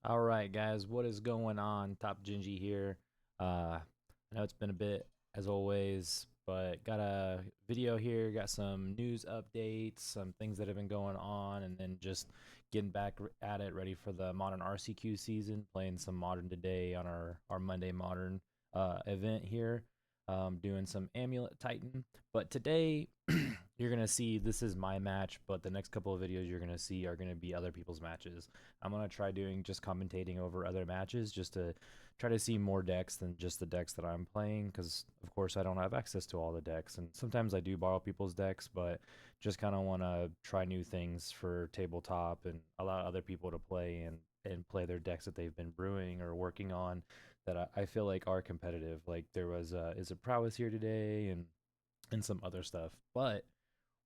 All right, guys, what is going on? Top Gingy here. I know it's been a bit as always, but got a video here, got some news updates, some things that have been going on, and then just getting back at it, ready for the Modern RCQ season, playing some Modern today on our Monday Modern event here, doing some Amulet Titan. But today, you're gonna see this is my match, but the next couple of videos you're gonna see are gonna be other people's matches. I'm gonna try doing just commentating over other matches just to try to see more decks than just the decks that I'm playing, because of course I don't have access to all the decks, and sometimes I do borrow people's decks, but just kind of want to try new things for tabletop and allow other people to play and play their decks that they've been brewing or working on that I feel like are competitive. Like there was is it prowess here today and some other stuff, but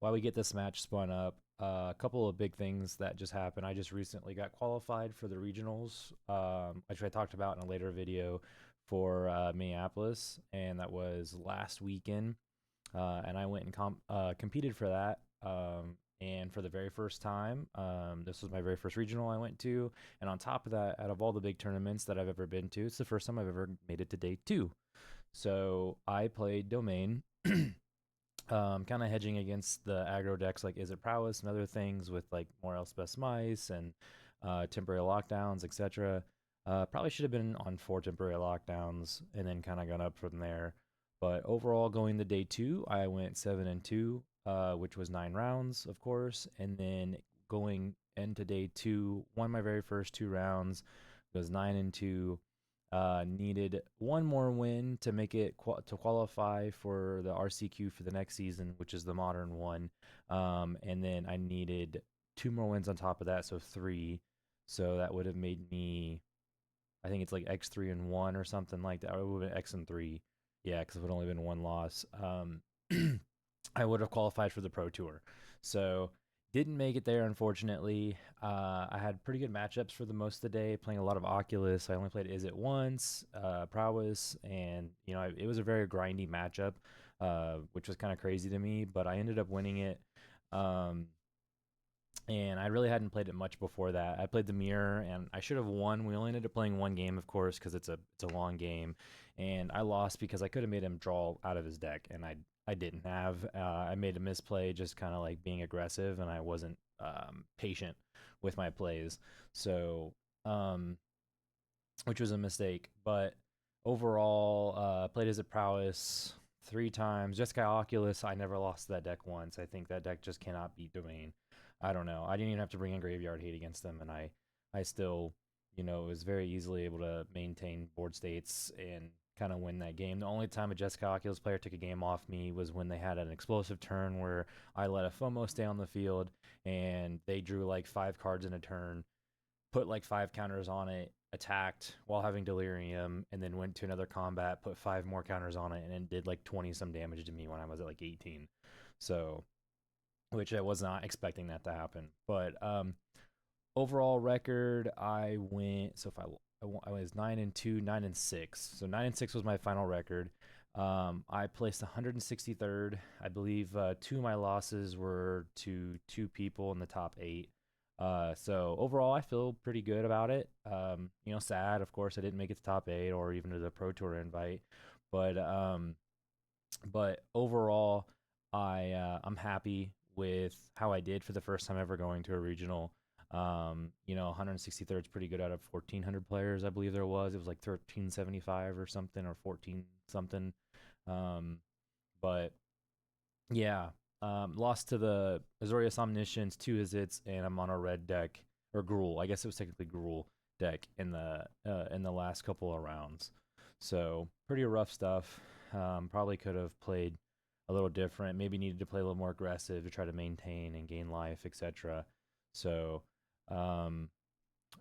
while we get this match spun up, a couple of big things that just happened. I just recently got qualified for the regionals, which I talked about in a later video for Minneapolis, and that was last weekend. And I went and competed for that. And for the very first time, this was my very first regional I went to. And on top of that, out of all the big tournaments that I've ever been to, it's the first time I've ever made it to day two. So I played Domain. Kind of hedging against the aggro decks like Is It Prowess and other things with like more else best mice and temporary lockdowns, etc. Probably should have been on 4 temporary lockdowns and then kind of gone up from there. But overall, going to day two, I went 7-2, which was 9 rounds, of course, and then going into day two, won my very first 2 rounds, was 9-2. Needed one more win to make it to qualify for the RCQ for the next season, which is the modern one. And then I needed 2 more wins on top of that, so three. So that would have made me, I think it's like X3-1 or something like that. Or it would have been X3. Yeah, because it would only been one loss. I would have qualified for the Pro Tour. So didn't make it there, unfortunately. I had pretty good matchups for the most of the day, playing a lot of Oculus. I only played Is It once, Prowess, and it was a very grindy matchup, which was kind of crazy to me. But I ended up winning it, um, and I really hadn't played it much before that. I played the mirror, and I should have won. We only ended up playing one game, of course, because it's a long game, and I lost because I could have made him draw out of his deck, and I didn't have. I made a misplay, just kind of like being aggressive, and I wasn't patient with my plays. So, um, which was a mistake. But overall, played as a prowess 3 times. Jeskai Oculus, I never lost that deck once. I think that deck just cannot beat Domain. I don't know. I didn't even have to bring in Graveyard Hate against them, and I still, was very easily able to maintain board states and kind of win that game. The only time a Jeskai Oculus player took a game off me was when they had an explosive turn where I let a FOMO stay on the field, and they drew like 5 cards in a turn, put like 5 counters on it, attacked while having delirium, and then went to another combat, put 5 more counters on it, and it did like 20 some damage to me when I was at like 18. So, which I was not expecting that to happen. But overall record, I went. So if I was 9-2, 9-6. So 9-6 was my final record. I placed 163rd. I believe 2 of my losses were to 2 people in the top 8. So overall, I feel pretty good about it. Sad, of course, I didn't make it to top 8 or even to the Pro Tour invite, but overall, I'm happy with how I did for the first time ever going to a regional. 163rd is pretty good out of 1,400 players, I believe there was. It was like 1375 or something, or 14 something. Um, but yeah, lost to the Azorius Omniscience, 2 Izzets, and a mono red deck, or Gruul. I guess it was technically Gruul deck in the last couple of rounds. So pretty rough stuff. Probably could have played a little different. Maybe needed to play a little more aggressive to try to maintain and gain life, etc. So, um,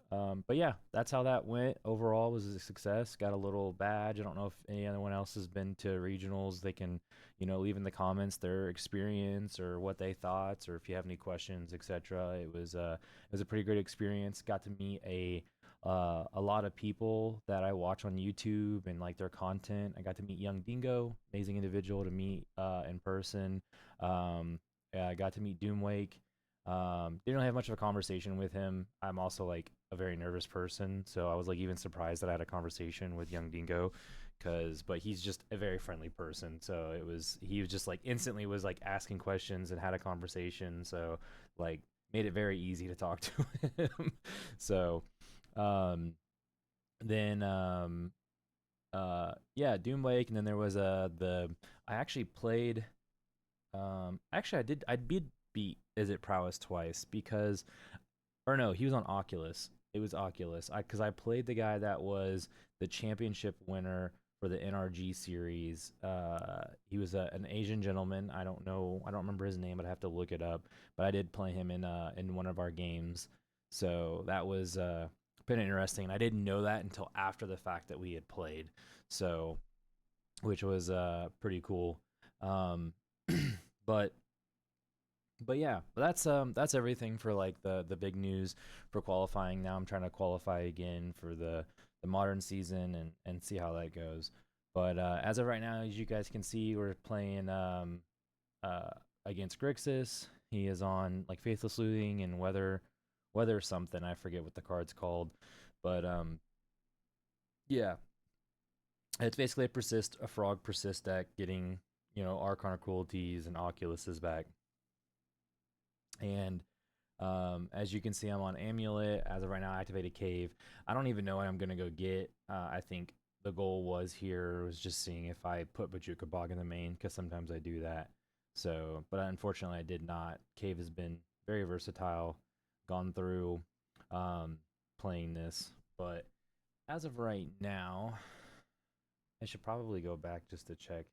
but yeah, that's how that went. Overall, was a success. Got a little badge. I don't know if anyone else has been to regionals. They can, leave in the comments their experience or what they thought, or if you have any questions, etc. It was a pretty great experience. Got to meet a lot of people that I watch on YouTube and like their content. I got to meet Young Dingo, amazing individual to meet in person. I got to meet Doomwake. Didn't really have much of a conversation with him. I'm also like a very nervous person, so I was like even surprised that I had a conversation with young Dingo, but he's just a very friendly person. So he was just like instantly was like asking questions and had a conversation. So like made it very easy to talk to him. So um, then yeah, Doom Lake, and then there was the I actually played actually I did beat Is It Prowess twice because or no, he was on Oculus. It was Oculus. Because I played the guy that was the championship winner for the NRG series. He was an Asian gentleman. I don't know. I don't remember his name. I'd have to look it up. But I did play him in one of our games. So that was pretty interesting. And I didn't know that until after the fact that we had played. So which was pretty cool. Um, but yeah, that's everything for like the big news for qualifying. Now I'm trying to qualify again for the modern season and see how that goes. But as of right now, as you guys can see, we're playing uh against Grixis. He is on like Faithless Looting and Weather something. I forget what the card's called. But yeah, it's basically a frog persist deck getting, Archon Cruelties and Oculuses back. And as you can see, I'm on Amulet. As of right now, I activated Cave. I don't even know what I'm going to go get. I think the goal was just seeing if I put Bajuka Bog in the main, because sometimes I do that. So, but unfortunately, I did not. Cave has been very versatile, gone through playing this. But as of right now, I should probably go back just to check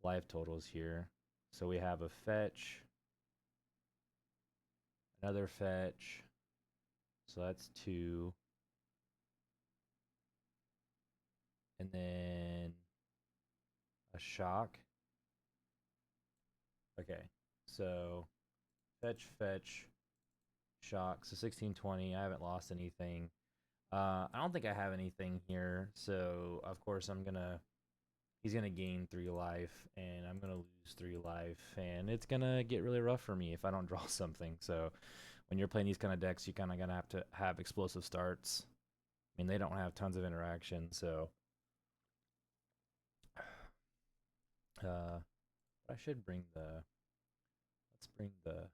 life totals here. So we have a fetch, another fetch. So that's 2. And then a shock. Okay. So fetch, shock. So 1620. I haven't lost anything. I don't think I have anything here. So of course he's gonna gain 3 life and I'm gonna lose 3 life, and it's gonna get really rough for me if I don't draw something. So when you're playing these kind of decks, you kind of gonna have to have explosive starts. I mean, they don't have tons of interaction, so I should bring the let's bring the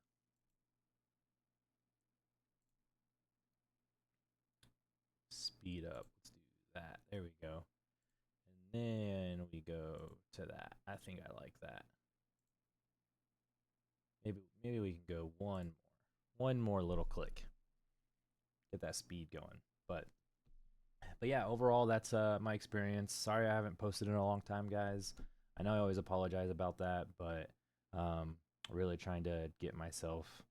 speed up. Let's do that. There we go. And then we go to that. I think I like that. Maybe we can go one more little click. Get that speed going. But yeah, overall that's my experience. Sorry I haven't posted in a long time, guys. I know I always apologize about that, but really trying to get myself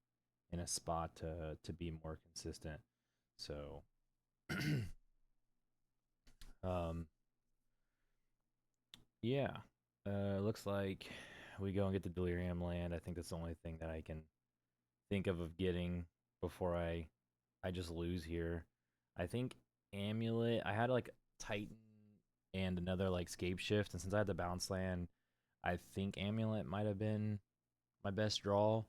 in a spot to be more consistent. So um yeah. Looks like we go and get the Delirium land. I think that's the only thing that I can think of getting before I just lose here. I think Amulet. I had like Titan and another like Scape Shift, and since I had the bounce land, I think Amulet might have been my best draw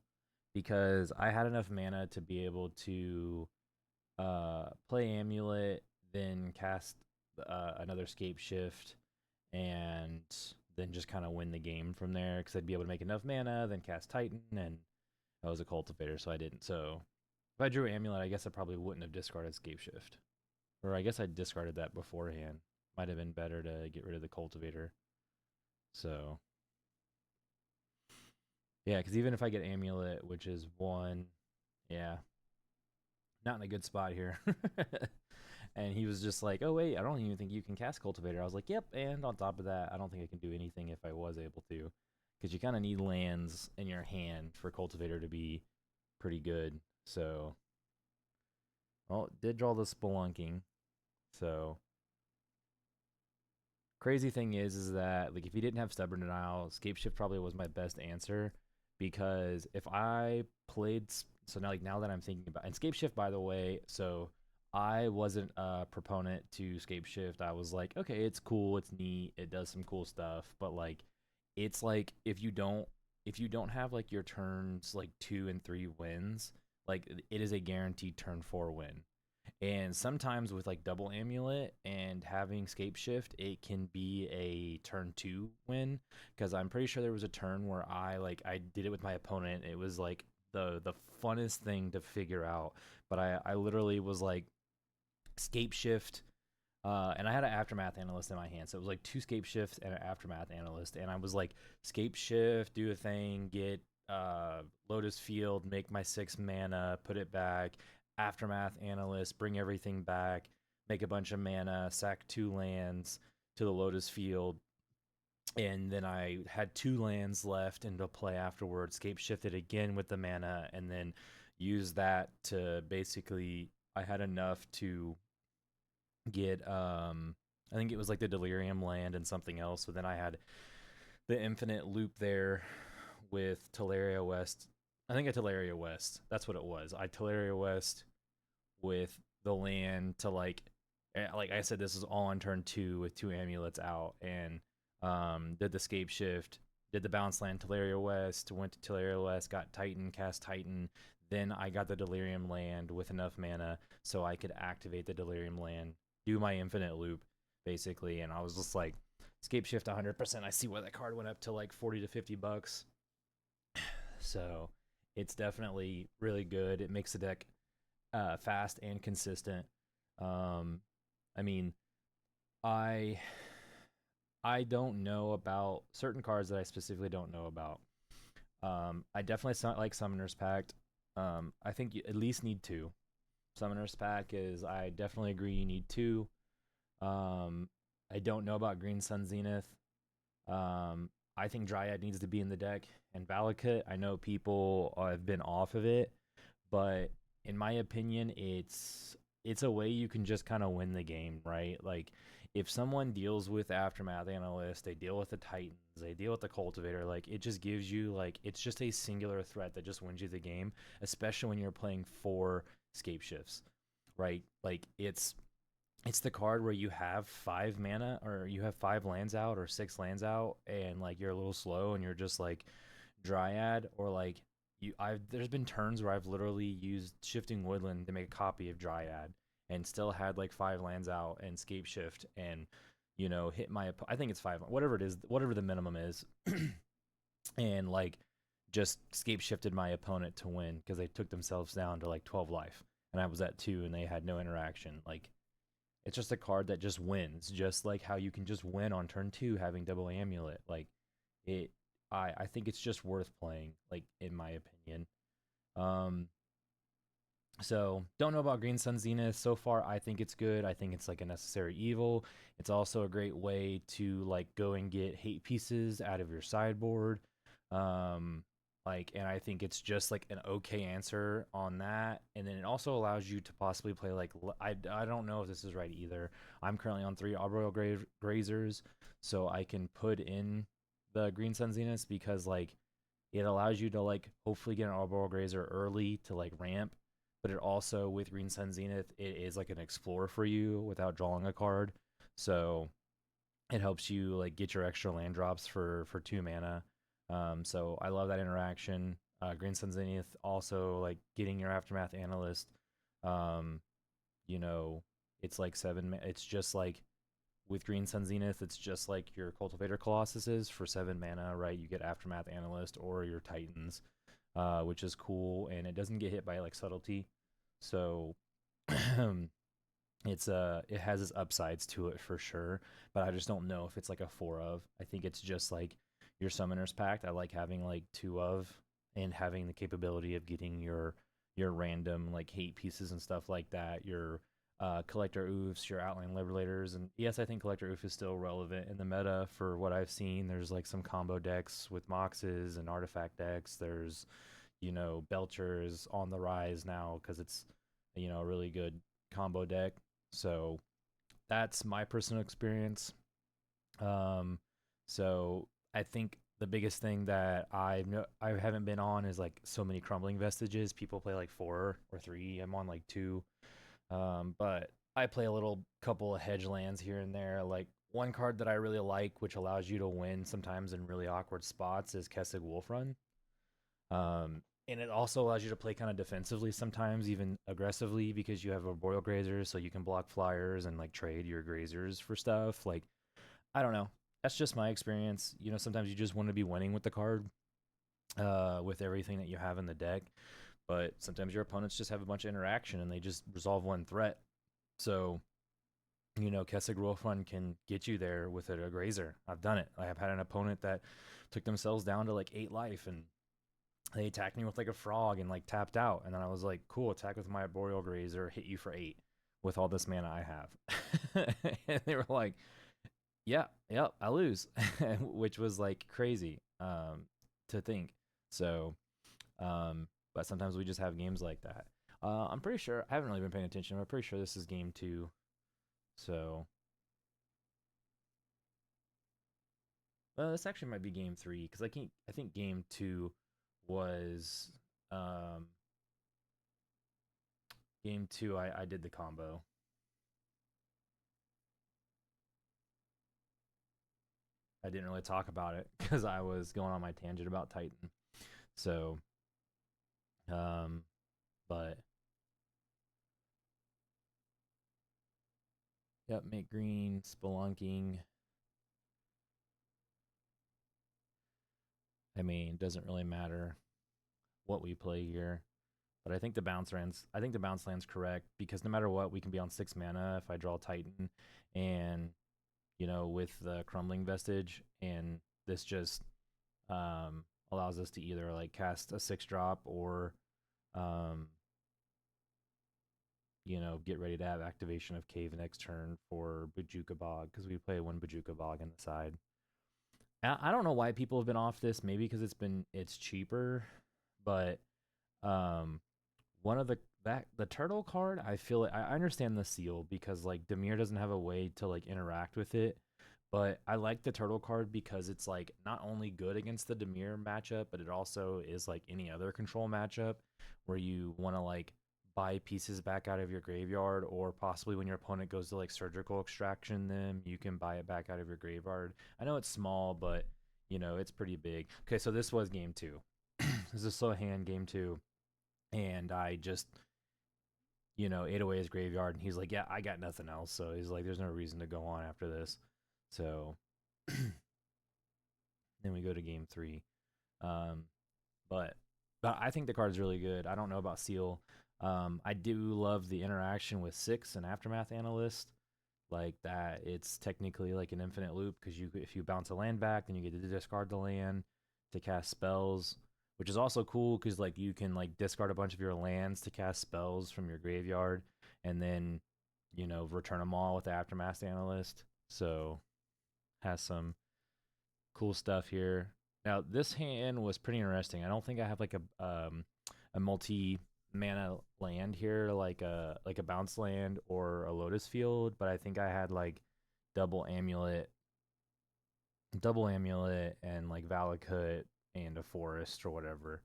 because I had enough mana to be able to play Amulet, then cast another Scape Shift, and then just kind of win the game from there because I'd be able to make enough mana, then cast Titan, and I was a cultivator, so I didn't. So if I drew Amulet, I guess I probably wouldn't have discarded Scape Shift. Or I guess I discarded that beforehand. Might have been better to get rid of the cultivator. So yeah, because even if I get Amulet, which is 1, yeah, not in a good spot here. And he was just like, "Oh wait, I don't even think you can cast Cultivator." I was like, "Yep." And on top of that, I don't think I can do anything if I was able to, because you kind of need lands in your hand for Cultivator to be pretty good. So, well, did draw the Spelunking. So, crazy thing is that like if he didn't have Stubborn Denial, Scape Shift probably was my best answer, because if I played so now that I'm thinking about, and Scape Shift, by the way, so I wasn't a proponent to Scape Shift. I was like, okay, it's cool, it's neat, it does some cool stuff, but like it's like if you don't if you don't have like your turns like 2 and 3 wins, like it is a guaranteed turn 4 win. And sometimes with like double amulet and having scape shift, it can be a turn 2 win. Because I'm pretty sure there was a turn where I did it with my opponent. It was like the funnest thing to figure out. But I literally was like scape shift, and I had an aftermath analyst in my hand, so it was like 2 scape shifts and an aftermath analyst, and I was like scape shift, do a thing, get Lotus Field, make my 6 mana, put it back, aftermath analyst, bring everything back, make a bunch of mana, sack 2 lands to the Lotus Field, and then I had 2 lands left into play afterwards. Scape shifted again with the mana, and then use that to basically I had enough to get I think it was like the Delirium land and something else. So then I had the infinite loop there with Teleria West. I think I Teleria West. That's what it was. I Teleria West with the land to like I said, this is all on turn 2 with 2 amulets out, and did the scape shift, did the bounce land Teleria West, went to Teleria West, got Titan, cast Titan. Then I got the Delirium land with enough mana so I could activate the Delirium land, do my infinite loop, basically. And I was just like, scape shift 100%. I see why that card went up to like 40 to $50. So it's definitely really good. It makes the deck fast and consistent. I mean, I I don't know about certain cards that I specifically don't know about. I definitely like Summoner's Pact. I think you at least need 2. Summoner's Pact is, I definitely agree, you need 2. I don't know about Green Sun Zenith. I think Dryad needs to be in the deck, and Valakut. I know people have been off of it, but in my opinion, it's a way you can just kind of win the game, right? Like, if someone deals with Aftermath Analyst, they deal with the Titans, they deal with the Cultivator, like, it just gives you, like, it's just a singular threat that just wins you the game, especially when you're playing 4 scape shifts, right? Like, it's the card where you have 5 mana, or you have 5 lands out or 6 lands out, and like you're a little slow and you're just like Dryad, or like I've there's been turns where I've literally used Shifting Woodland to make a copy of Dryad and still had like 5 lands out and scape shift, and hit I think it's 5, whatever it is, whatever the minimum is, and like just scape shifted my opponent to win because they took themselves down to like 12 life, and I was at 2 and they had no interaction. Like, it's just a card that just wins, just like how you can just win on turn 2 having double amulet. Like, it, I think it's just worth playing, like, in my opinion. Um, so don't know about Green Sun Zenith so far. I think it's good. I think it's like a necessary evil. It's also a great way to like go and get hate pieces out of your sideboard. Um, and I think it's just like an okay answer on that. And then it also allows you to possibly play like I don't know if this is right either. I'm currently on 3 Arboreal Grazers, so I can put in the Green Sun Zeniths because like it allows you to like hopefully get an Arboreal Grazer early to like ramp, but it also, with Green Sun Zenith, it is like an explorer for you without drawing a card. So it helps you like get your extra land drops for 2 mana. So I love that interaction. Green Sun Zenith also like getting your Aftermath Analyst. Um, you know, it's like 7. It's just like with Green Sun Zenith, it's just like your Cultivator Colossus is for 7 mana, right? You get Aftermath Analyst or your Titans, which is cool, and it doesn't get hit by like subtlety. So it has its upsides to it for sure, but I just don't know if it's like a 4 of. I think it's just like your Summoner's Pact. I like having like 2 of, and having the capability of getting your random like hate pieces and stuff like that, your Collector Oofs, your Outline Liberators. And yes, I think Collector Oof is still relevant in the meta for what I've seen. There's like some combo decks with Moxes and artifact decks. There's Belcher's on the rise now because it's a really good combo deck. So that's my personal experience. So I think the biggest thing that I haven't been on is like so many Crumbling Vestiges. People play like 4 or 3. I'm on like 2. But I play a little couple of hedge lands here and there, like One card that I really like, which allows you to win sometimes in really awkward spots, is Kessig Wolfrun. And it also allows you to play kind of defensively sometimes, even aggressively, because you have arboreal grazers, so you can block flyers and like trade your grazers for stuff. Like, I don't know. That's just my experience. You know, sometimes you just want to be winning with the card, with everything that you have in the deck. But sometimes your opponents just have a bunch of interaction and they just resolve one threat. So, you know, Kessig Wolfrun can get you there with a grazer. I've done it. I have had an opponent that took themselves down to like 8 life and they attacked me with like a frog and like tapped out. And then I was like, cool, attack with my arboreal grazer, hit you for 8 with all this mana I have. And they were like, yeah, yep, I lose, which was like crazy to think. So, but sometimes we just have games like that. I'm pretty sure I haven't really been paying attention. I'm pretty sure this is game 2. So, this actually might be game 3 because I think game 2 was um, game 2. I did the combo. I didn't really talk about it because I was going on my tangent about Titan. So, um, but yep, make green, spelunking. I mean, it doesn't really matter what we play here. But I think the bounce land's correct because no matter what, we can be on 6 mana if I draw Titan and you know, with the crumbling vestige, and this just allows us to either like cast a 6-drop or um, you know, get ready to have activation of Cave next turn for Bojuka Bog because we play 1 Bojuka Bog on the side. I don't know why people have been off this. Maybe because it's cheaper, but um, one of the turtle card, I feel like I understand the seal because like Dimir doesn't have a way to like interact with it, but I like the turtle card because it's like not only good against the Dimir matchup, but it also is like any other control matchup where you want to like buy pieces back out of your graveyard, or possibly when your opponent goes to like surgical extraction them, you can buy it back out of your graveyard. I know it's small, but you know, it's pretty big. Okay, so this was game 2. This is slow hand game 2, and I just, you know, ate away his graveyard, and he's like, yeah, I got nothing else. So he's like, there's no reason to go on after this. So then we go to game 3. Um, but I think the card's really good. I don't know about Seal. I do love the interaction with 6 and Aftermath Analyst. Like that, it's technically like an infinite loop because if you bounce a land back, then you get to discard the land to cast spells, which is also cool because like you can like discard a bunch of your lands to cast spells from your graveyard, and then you know return them all with the Aftermath Analyst. So has some cool stuff here. Now this hand was pretty interesting. I don't think I have like a multi mana land here, like a bounce land or a Lotus Field, but I think I had like double amulet, and like Valakut and a forest or whatever.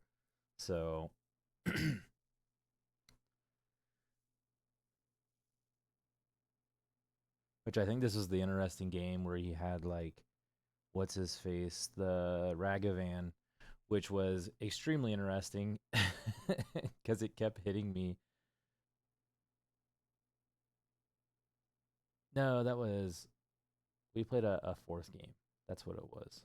So which I think this is the interesting game where he had like what's his face, the Ragavan, which was extremely interesting because it kept hitting me. No, that was we played a 4th game. That's what it was.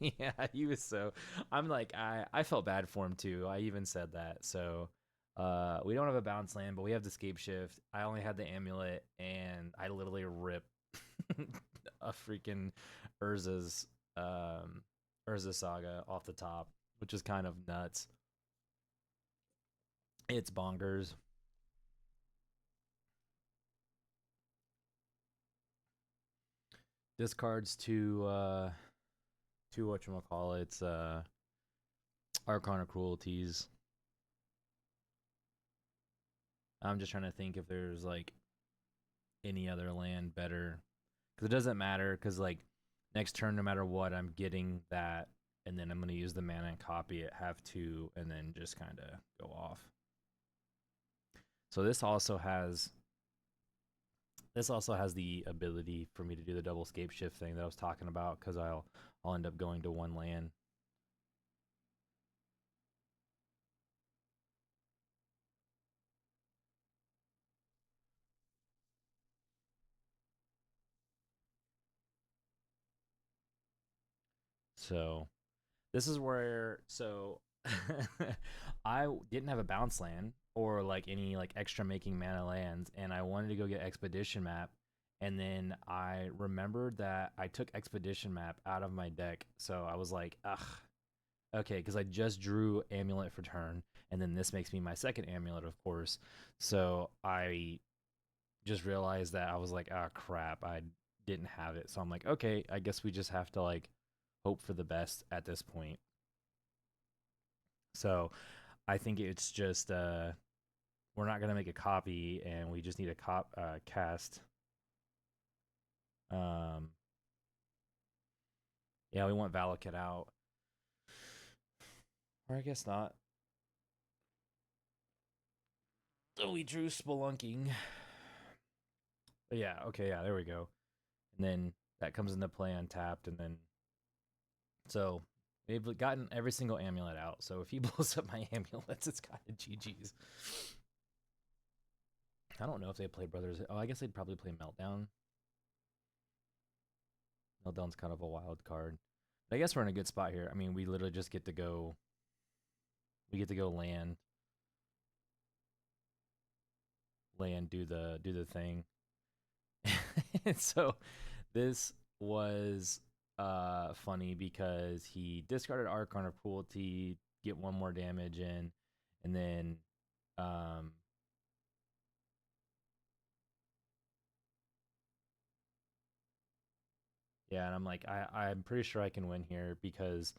Yeah, he was so. I'm like I felt bad for him too. I even said that. So, we don't have a bounce land, but we have the scape shift. I only had the amulet, and I literally ripped a freaking Urza's Urza Saga off the top, which is kind of nuts. It's bonkers. Discards to whatchamacallits, Arcana Cruelties. I'm just trying to think if there's like any other land better. Because it doesn't matter, because like next turn, no matter what, I'm getting that, and then I'm going to use the mana and copy it, have 2, and then just kind of go off. So this also has This also has the ability for me to do the double scape shift thing that I was talking about, because I'll end up going to one land. So this is where, so I didn't have a bounce land or like any like extra making mana lands, and I wanted to go get Expedition Map, and then I remembered that I took Expedition Map out of my deck, so I was like, ugh, okay, because I just drew Amulet for turn, and then this makes me my second Amulet, of course. So I just realized that I was like, ah, crap, I didn't have it. So I'm like, okay, I guess we just have to like hope for the best at this point. So I think it's just we're not gonna make a copy, and we just need a cast. Um, yeah, we want Valakut out, or I guess not. So we drew Spelunking. But yeah, okay, yeah, there we go. And then that comes into play untapped, and then so they've gotten every single amulet out. So if he blows up my amulets, it's kind of GG's. I don't know if they played Brothers. Oh, I guess they'd probably play Meltdown. Meltdown's kind of a wild card. But I guess we're in a good spot here. I mean, we literally just get to go. We get to go land, do the thing. And so this was funny because he discarded Archon of Cruelty, get one more damage in, and then um yeah, and I'm like, I'm pretty sure I can win here, because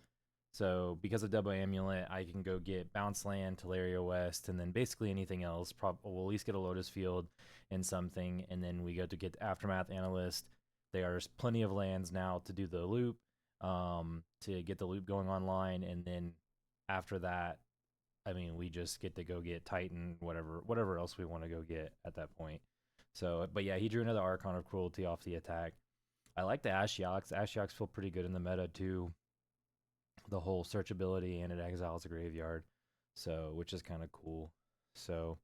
because of double amulet, I can go get Bounce Land, Teleria West, and then basically anything else. We'll at least get a Lotus Field and something, and then we go to get the Aftermath Analyst. There's plenty of lands now to do the loop, to get the loop going online, and then after that, I mean, we just get to go get Titan, whatever else we want to go get at that point. So, but yeah, he drew another Archon of Cruelty off the attack. I like the Ashioks. The Ashioks feel pretty good in the meta too. The whole searchability, and it exiles a graveyard, so which is kind of cool. So,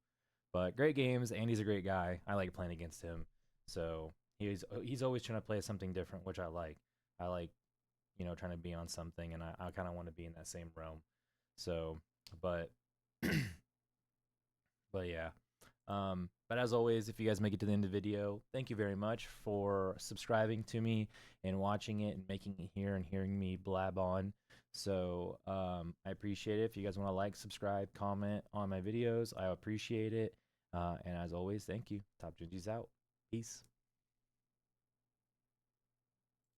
but great games. Andy's a great guy. I like playing against him. So he's always trying to play something different, which I like. I like, trying to be on something, and I kind of want to be in that same realm. So, but but yeah. But as always, if you guys make it to the end of the video, thank you very much for subscribing to me and watching it and making it here and hearing me blab on. So I appreciate it. If you guys want to like, subscribe, comment on my videos, I appreciate it. And as always, thank you. Top Gingy's out. Peace.